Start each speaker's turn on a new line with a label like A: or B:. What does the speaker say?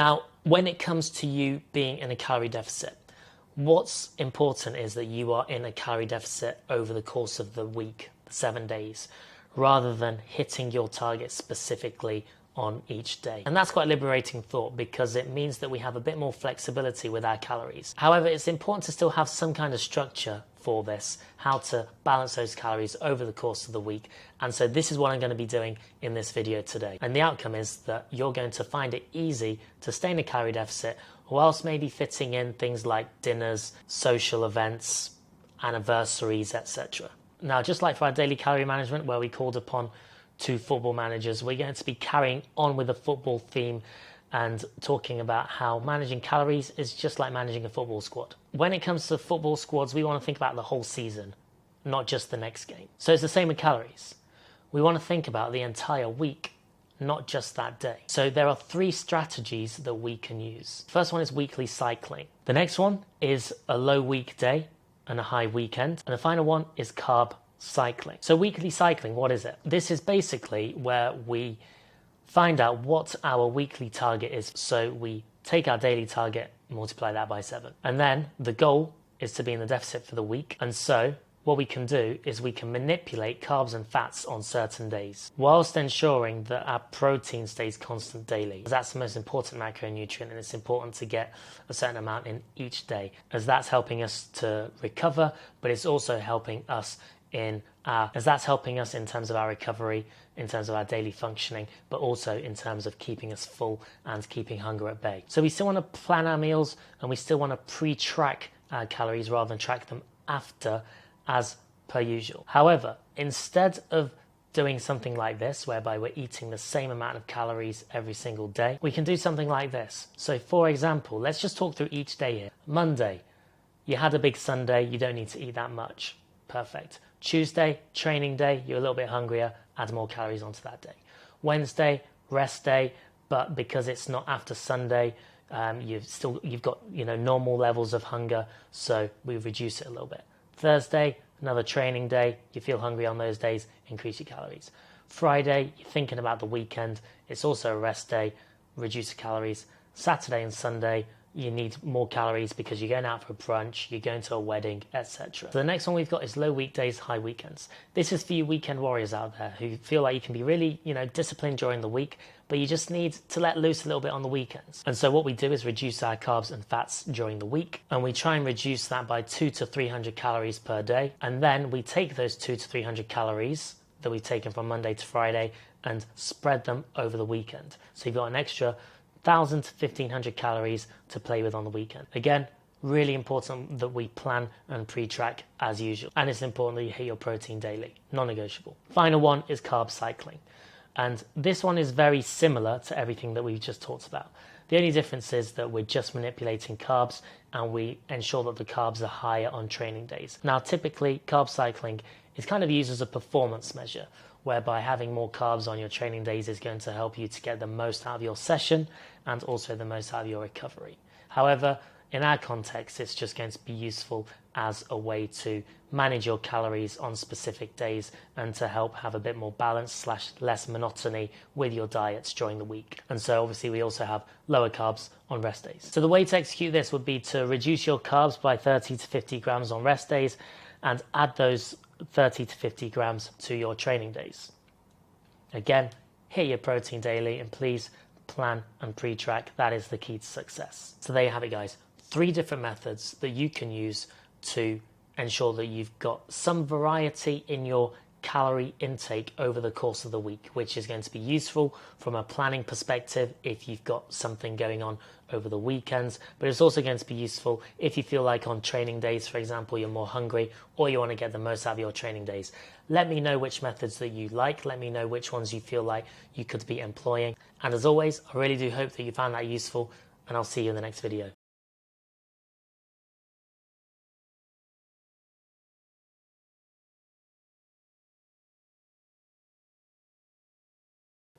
A: Now, when it comes to you being in a calorie deficit, what's important is that you are in a calorie deficit over the course of the week, 7 days, rather than hitting your target specifically on each day. And that's quite a liberating thought because it means that we have a bit more flexibility with our calories. However, it's important to still have some kind of structure for this, how to balance those calories over the course of the week. And so this is what I'm going to be doing in this video today. And the outcome is that you're going to find it easy to stay in a calorie deficit whilst maybe fitting in things like dinners, social events, anniversaries, etc. Now, just like for our daily calorie management, where we called upon 2 football managers, we're going to be carrying on with a football theme and talking about how managing calories is just like managing a football squad. When it comes to football squads, we want to think about the whole season, not just the next game. So it's the same with calories. We want to think about the entire week, not just that day. So there are 3 strategies that we can use. First one is weekly cycling. The next one is a low weekday and a high weekend. And the final one is carb cycling. So weekly cycling, what is it? This is basically where we find out what our weekly target is. So we take our daily target, multiply that by 7. And then the goal is to be in the deficit for the week. And so what we can do is we can manipulate carbs and fats on certain days whilst ensuring that our protein stays constant daily. That's the most important macronutrient, and it's important to get a certain amount in each day, as that's helping us to recover, but it's also helping us in terms of our recovery, in terms of our daily functioning, but also in terms of keeping us full and keeping hunger at bay. So we still want to plan our meals, and we still want to pre-track our calories rather than track them after, as per usual. However, instead of doing something like this, whereby we're eating the same amount of calories every single day, we can do something like this. So for example, let's just talk through each day here. Monday, you had a big Sunday, you don't need to eat that much. Perfect. Tuesday, training day, you're a little bit hungrier, add more calories onto that day. Wednesday, rest day, but because it's not after Sunday, you've got normal levels of hunger, so we reduce it a little bit. Thursday, another training day, you feel hungry on those days, increase your calories. Friday, you're thinking about the weekend, it's also a rest day, reduce the calories. Saturday and Sunday, you need more calories because you're going out for brunch, you're going to a wedding, etc. So the next one we've got is low weekdays, high weekends. This is for you weekend warriors out there who feel like you can be really, disciplined during the week, but you just need to let loose a little bit on the weekends. And so what we do is reduce our carbs and fats during the week, and we try and reduce that by 200 to 300 calories per day. And then we take those 200 to 300 calories that we've taken from Monday to Friday and spread them over the weekend. So you've got an extra 1,000 to 1,500 calories to play with on the weekend. Again, really important that we plan and pre-track as usual. And it's important that you hit your protein daily, non-negotiable. Final one is carb cycling. And this one is very similar to everything that we've just talked about. The only difference is that we're just manipulating carbs and we ensure that the carbs are higher on training days. Now, typically, carb cycling is kind of used as a performance measure, whereby having more carbs on your training days is going to help you to get the most out of your session and also the most out of your recovery. However, in our context, it's just going to be useful as a way to manage your calories on specific days and to help have a bit more balance / less monotony with your diets during the week. And so obviously we also have lower carbs on rest days. So the way to execute this would be to reduce your carbs by 30 to 50 grams on rest days and add those 30 to 50 grams to your training days. Again, hit your protein daily and please plan and pre-track. That is the key to success. So there you have it, guys. 3 different methods that you can use to ensure that you've got some variety in your calorie intake over the course of the week, which is going to be useful from a planning perspective if you've got something going on over the weekends, but it's also going to be useful if you feel like on training days, for example, you're more hungry or you want to get the most out of your training days. Let me know which methods that you like. Let me know which ones you feel like you could be employing. And as always, I really do hope that you found that useful, and I'll see you in the next video.